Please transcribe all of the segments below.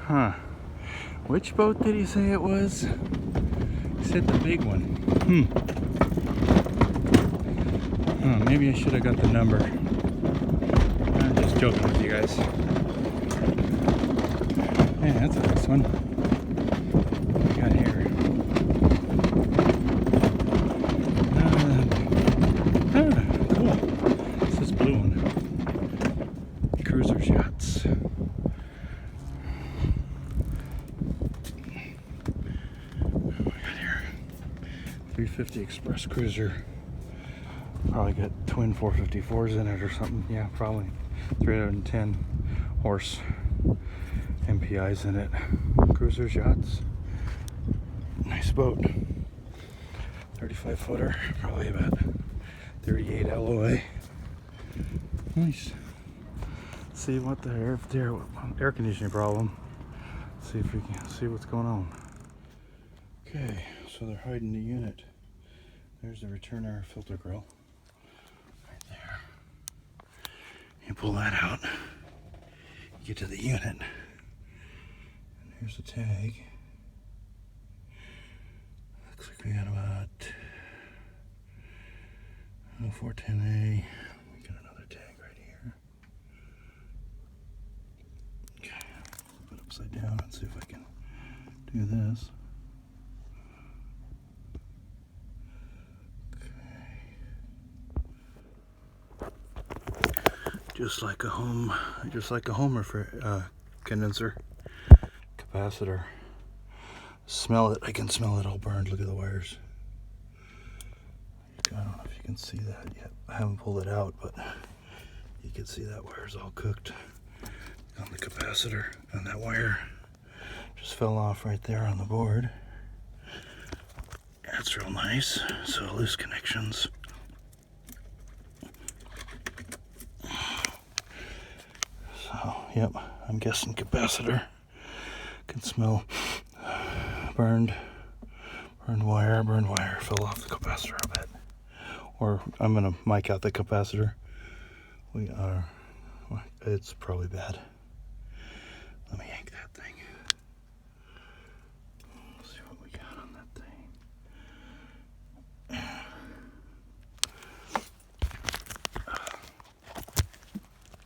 Huh. Which boat did he say it was? He said the big one. Oh, maybe I should have got the number. I'm just joking with you guys. Yeah, that's a nice one. What we got here? Cool. It's this blue one. Cruisers Yachts. What we got here? 350 Express Cruiser. Probably got twin 454s in it or something. Yeah, probably 310 horse MPIs in it. Cruisers Yachts. Nice boat. 35 footer. Probably about 38 LOA. Nice. See what the air conditioning problem. See if we can see what's going on. Okay, so they're hiding the unit. There's the return air filter grill. Right there. You pull that out. You get to the unit. And here's the tag. Looks like we got about 410A. We got another tag right here. Okay, put it upside down and see if I can do this. Just like a home condenser capacitor. Smell it. I can smell it all burned. Look at the wires. I don't know if you can see that yet. I haven't pulled it out, but you can see that wire's all cooked on the capacitor, and that wire just fell off right there on the board. That's real nice. So loose connections. So, yep, I'm guessing capacitor. Can smell burned wire fell off the capacitor a bit. Or I'm gonna mic out the capacitor. It's probably bad. Let me yank that thing. Let's see what we got on that thing.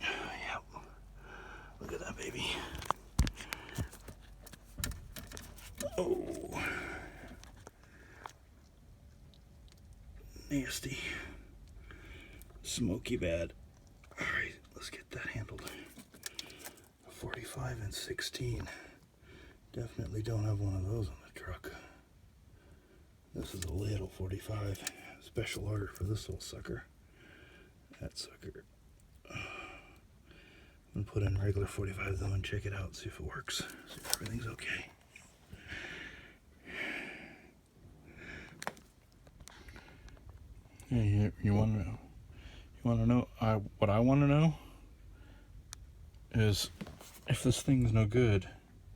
Yep. Look at that baby. Oh. Nasty. Smoky bad. Alright, let's get that handled. 45 and 16. Definitely don't have one of those on the truck. This is a little 45. Special order for this little sucker. That sucker. I'm gonna put in regular 45 though and check it out, see if it works. See if everything's okay. Yeah, you want to know? You want to know? What I want to know is if this thing's no good,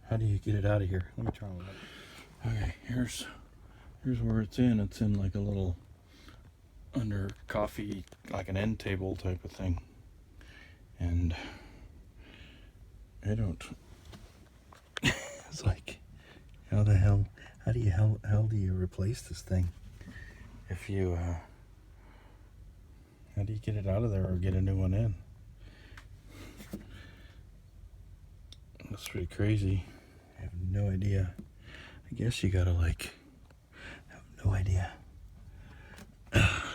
how do you get it out of here? Let me try one. Okay, here's where it's in. It's in like a little under coffee, like an end table type of thing, and I don't. It's like, how do you replace this thing if you how do you get it out of there or get a new one in? That's pretty crazy. I have no idea. I guess you gotta I have no idea.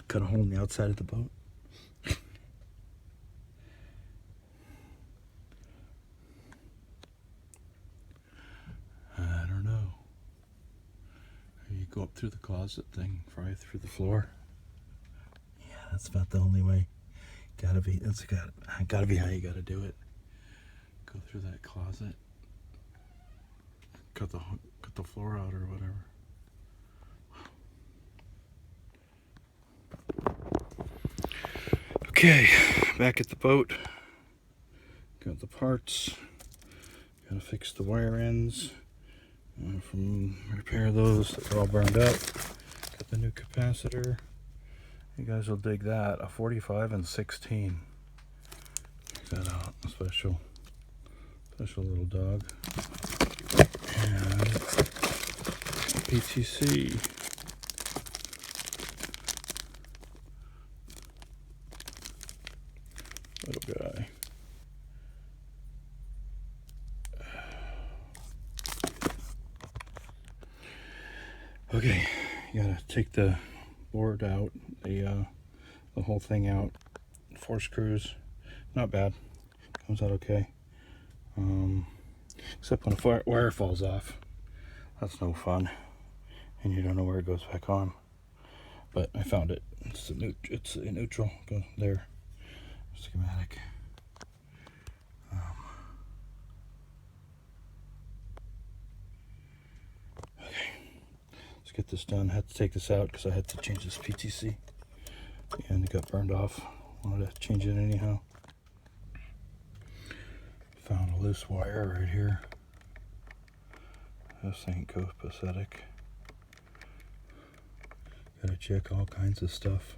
Cut a hole in the outside of the boat. I don't know. Or you go up through the closet thing, fry through the floor. Yeah, that's about the only way. Gotta be how you gotta do it. Go through that closet. Cut the floor out or whatever. Okay, back at the boat. Got the parts. Gotta fix the wire ends. Repair those that are all burned up. Got the new capacitor. You guys will dig that. A 45 and 16. Check that out. A special little dog. PTC. Little guy. Okay, you gotta take the board out, the whole thing out. 4 screws, not bad. Comes out okay. Except when a wire falls off, that's no fun, and you don't know where it goes back on. But I found it. It's a neutral. Go there. Schematic. Okay, let's get this done. I had to take this out because I had to change this PTC, and it got burned off. Wanted to change it anyhow. Found a loose wire right here. This ain't copacetic. Gotta check all kinds of stuff.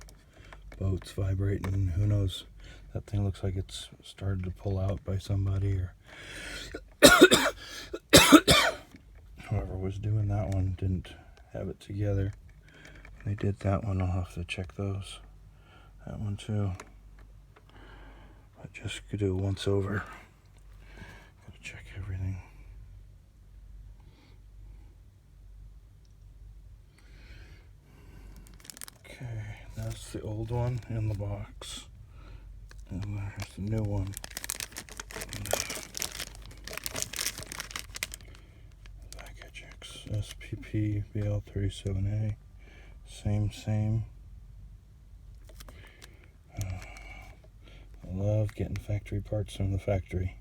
Boats vibrating, who knows. That thing looks like it's started to pull out by somebody, or whoever was doing that one didn't have it together. They did that one, I'll have to check those. That one too. I just could do it once over. Gotta check everything. Okay, that's the old one in the box. And there's the new one. Hvac SPP BL37A. Same. I love getting factory parts from the factory.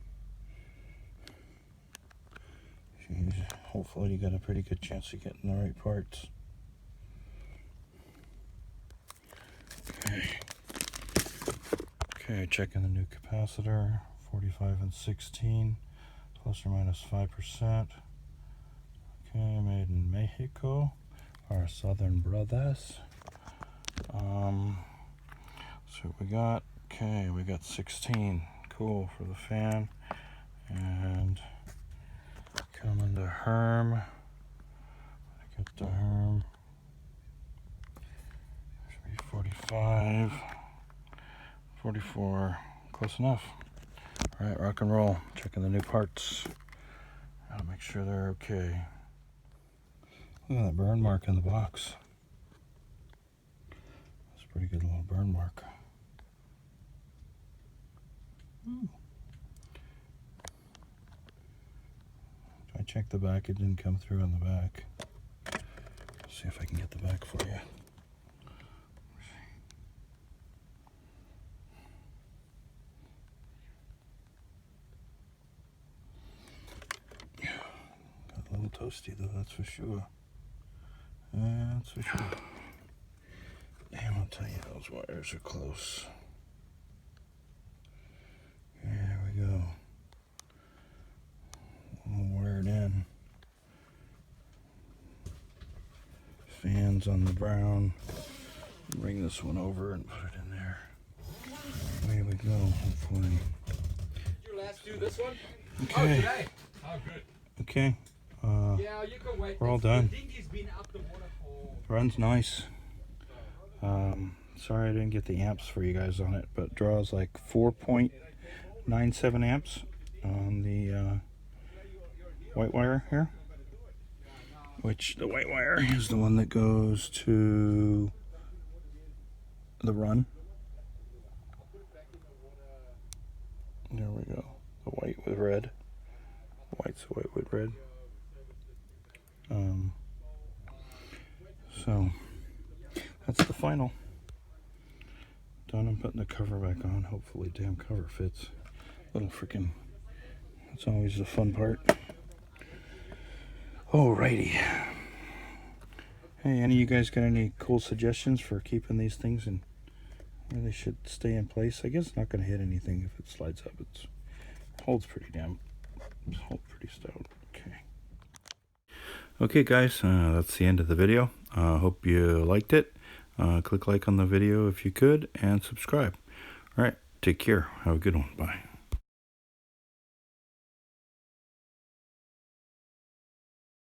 Hopefully you got a pretty good chance of getting the right parts. Okay, checking the new capacitor, 45 and 16, plus or minus 5%. Okay, made in Mexico, our southern brothers. So we got, okay, we got 16, cool, for the fan. And coming to Herm, I got the Herm, should be 45. 44, close enough. All right, rock and roll. Checking the new parts. Gotta make sure they're okay. Look at that burn mark in the box. That's a pretty good little burn mark. I checked the back, it didn't come through on the back. Let's see if I can get the back for you. A little toasty though, that's for sure. That's for sure. Damn, I'll tell you, those wires are close. There we go. All wired in. Fans on the brown. Bring this one over and put it in there. There we go, hopefully. Did you last do this one? Okay. Oh, today? Oh, good. Okay. Yeah, you can wait. We're all done. The dinghy's been out the water for... Runs nice. Sorry I didn't get the amps for you guys on it, but draws like 4.97 amps on the white wire here. Which the white wire is the one that goes to the run. There we go. The white with red. White's the white with red. So that's the final. Done. I'm putting the cover back on. Hopefully damn cover fits. Little freaking, that's always the fun part. Alrighty. Hey, any of you guys got any cool suggestions for keeping these things and where they should stay in place? I guess it's not going to hit anything if it slides up. It holds pretty stout. Okay guys, that's the end of the video. Hope you liked it. Click like on the video if you could, and subscribe. Alright, take care. Have a good one. Bye.